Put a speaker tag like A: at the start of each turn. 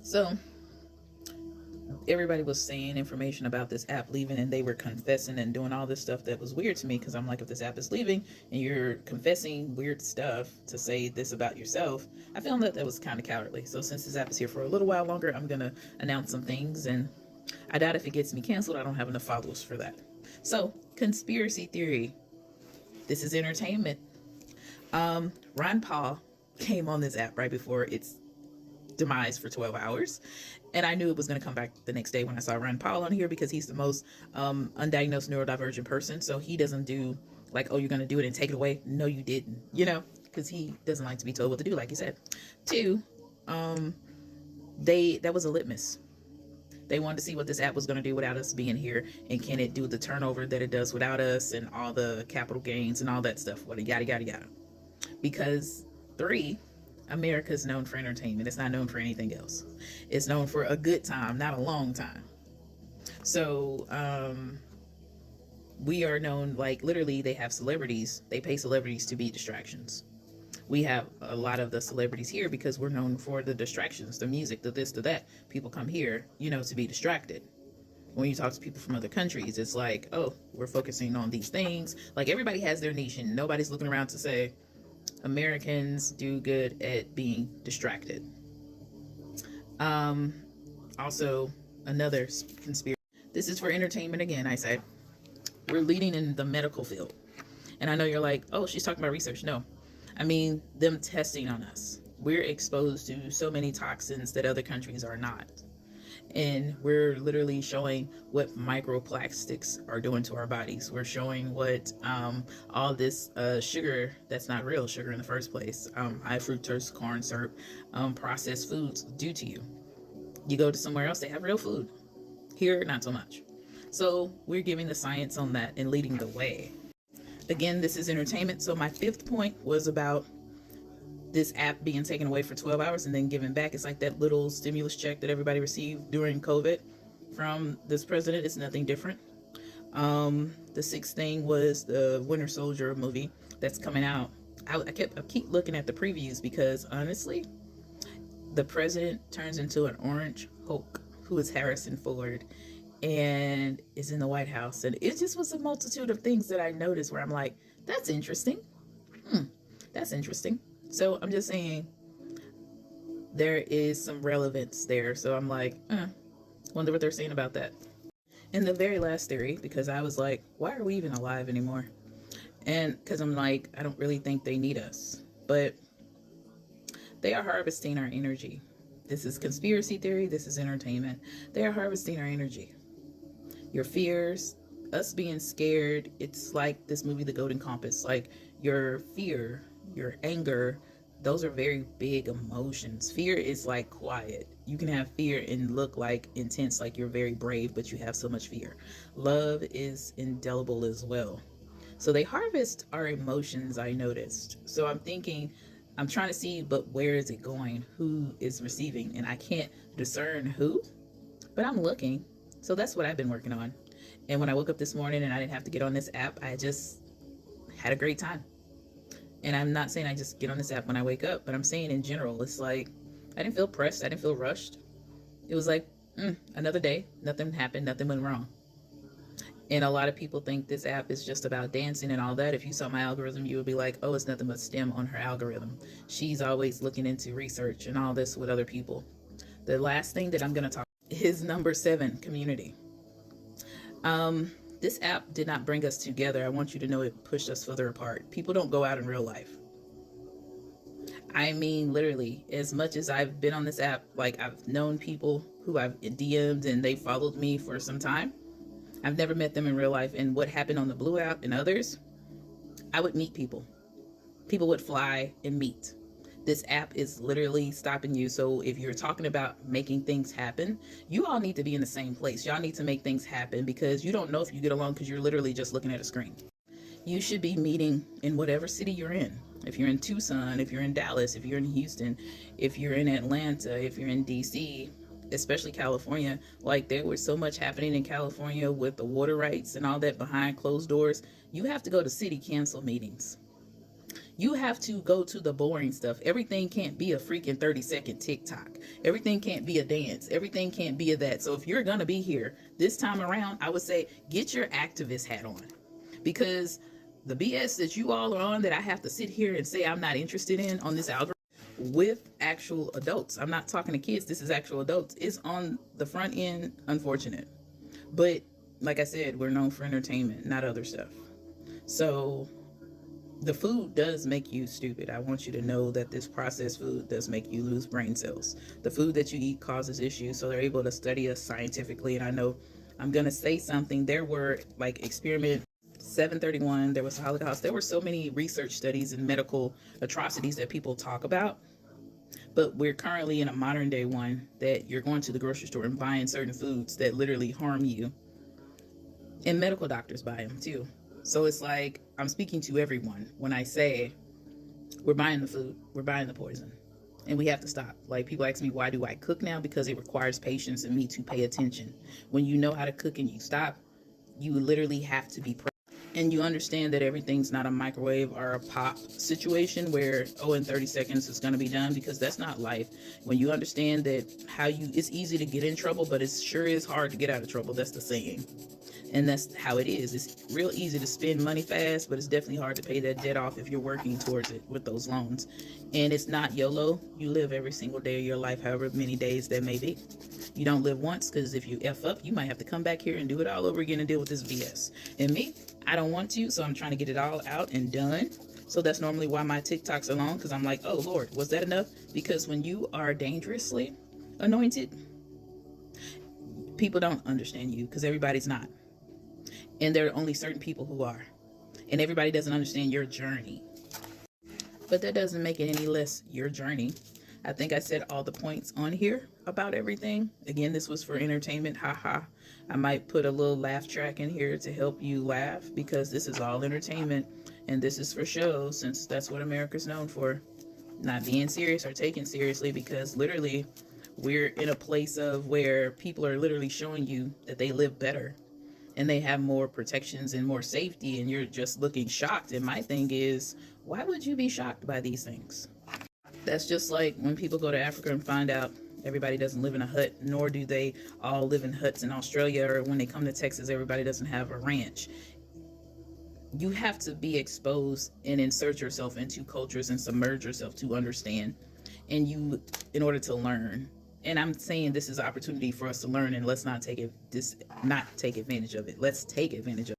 A: So everybody was saying information about this app leaving, and they were confessing and doing all this stuff that was weird to me, because I'm like, if this app is leaving and you're confessing weird stuff to say this about yourself, I found that that was kind of cowardly. So since this app is here for a little while longer, I'm gonna announce some things, and I doubt if it gets me canceled, I don't have enough followers for that. So conspiracy theory, this is entertainment. Ron Paul came on this app right before its demise for 12 hours. And I knew it was going to come back the next day when I saw Ron Paul on here, because he's the most undiagnosed neurodivergent person. So he doesn't do like, oh, you're going to do it and take it away. No, you didn't, because he doesn't like to be told what to do, like you said. Two, that was a litmus. They wanted to see what this app was going to do without us being here, and can it do the turnover that it does without us, and all the capital gains and all that stuff, yada yada yada. Because three, America is known for entertainment. It's not known for anything else. It's known for a good time, not a long time. So we are known, like, literally they have celebrities. They pay celebrities to be distractions. We have a lot of the celebrities here because we're known for the distractions, the music, the this, the that. People come here, to be distracted. When you talk to people from other countries, it's like, oh, we're focusing on these things. Like, everybody has their niche, and nobody's looking around to say, Americans do good at being distracted. Also, another conspiracy. This is for entertainment again, I said. We're leading in the medical field. And I know you're like, oh, she's talking about research. No. I mean, them testing on us. We're exposed to so many toxins that other countries are not. And we're literally showing what microplastics are doing to our bodies. We're showing what all this sugar that's not real sugar in the first place, high fructose corn syrup, processed foods do to you. You go to somewhere else, they have real food. Here, not so much. So we're giving the science on that and leading the way. Again, this is entertainment. So my fifth point was about this app being taken away for 12 hours and then given back. It's like that little stimulus check that everybody received during COVID from this president. It's nothing different. The sixth thing was the Winter Soldier movie that's coming out. I keep looking at the previews, because honestly, the president turns into an orange Hulk, who is Harrison Ford, and is in the White House. And it just was a multitude of things that I noticed where I'm like, that's interesting. That's interesting. So I'm just saying there is some relevance there. So I'm like, wonder what they're saying about that. And the very last theory, because I was like, why are we even alive anymore? And because I'm like, I don't really think they need us. But they are harvesting our energy. This is conspiracy theory. This is entertainment. They are harvesting our energy. Your fears, us being scared. It's like this movie, The Golden Compass. Like, your fear, your anger, those are very big emotions. Fear is like quiet. You can have fear and look like intense, like you're very brave, but you have so much fear. Love is indelible as well. So they harvest our emotions, I noticed. So I'm thinking, I'm trying to see, but where is it going? Who is receiving? And I can't discern who, but I'm looking. So that's what I've been working on. And when I woke up this morning and I didn't have to get on this app, I just had a great time. And I'm not saying I just get on this app when I wake up, but I'm saying in general, it's like, I didn't feel pressed. I didn't feel rushed. It was like, another day, nothing happened, nothing went wrong. And a lot of people think this app is just about dancing and all that. If you saw my algorithm, you would be like, oh, it's nothing but STEM on her algorithm. She's always looking into research and all this with other people. The last thing that I'm going to talk is number 7, community. This app did not bring us together. I want you to know it pushed us further apart. People don't go out in real life. I mean, literally, as much as I've been on this app, like, I've known people who I've DM'd and they followed me for some time. I've never met them in real life. And what happened on the Blue app and others, I would meet people. People would fly and meet. This app is literally stopping you. So if you're talking about making things happen, you all need to be in the same place. Y'all need to make things happen, because you don't know if you get along because you're literally just looking at a screen. You should be meeting in whatever city you're in. If you're in Tucson, if you're in Dallas, if you're in Houston, if you're in Atlanta, if you're in DC, especially California. Like, there was so much happening in California with the water rights and all that behind closed doors. You have to go to city council meetings. You have to go to the boring stuff. Everything can't be a freaking 30-second TikTok. Everything can't be a dance. Everything can't be a that. So if you're going to be here this time around, I would say get your activist hat on, because the BS that you all are on, that I have to sit here and say I'm not interested in on this algorithm with actual adults. I'm not talking to kids. This is actual adults. It's on the front end. Unfortunate. But like I said, we're known for entertainment, not other stuff. So the food does make you stupid. I want you to know that this processed food does make you lose brain cells. The food that you eat causes issues, so they're able to study us scientifically. And I know I'm going to say something. There were like experiment 731, there was the Holocaust. There were so many research studies and medical atrocities that people talk about. But we're currently in a modern day one that you're going to the grocery store and buying certain foods that literally harm you. And medical doctors buy them too. So it's like, I'm speaking to everyone when I say we're buying the food, we're buying the poison, and we have to stop. Like, people ask me, why do I cook now? Because it requires patience and me to pay attention. When you know how to cook and you stop, you literally have to be present. And you understand that everything's not a microwave or a pop situation where, oh, in 30 seconds it's going to be done, because that's not life. When you understand that it's easy to get in trouble, but it sure is hard to get out of trouble. That's the saying. And that's how it is. It's real easy to spend money fast, but it's definitely hard to pay that debt off if you're working towards it with those loans. And it's not YOLO. You live every single day of your life, however many days that may be. You don't live once, because if you F up, you might have to come back here and do it all over again and deal with this BS. And me, I don't want to, so I'm trying to get it all out and done. So that's normally why my TikToks are long, because I'm like, oh Lord, was that enough? Because when you are dangerously anointed, people don't understand you, because everybody's not. And there are only certain people who are. And everybody doesn't understand your journey. But that doesn't make it any less your journey. I think I said all the points on here about everything. Again, this was for entertainment. Haha. I might put a little laugh track in here to help you laugh, because this is all entertainment. And this is for show, since that's what America's known for. Not being serious or taken seriously, because literally we're in a place of where people are literally showing you that they live better and they have more protections and more safety, and you're just looking shocked. And my thing is, why would you be shocked by these things? That's just like when people go to Africa and find out everybody doesn't live in a hut, nor do they all live in huts in Australia, or when they come to Texas, everybody doesn't have a ranch. You have to be exposed and insert yourself into cultures and submerge yourself to understand, and in order to learn. And I'm saying this is an opportunity for us to learn, and let's not take advantage of it. Let's take advantage of it.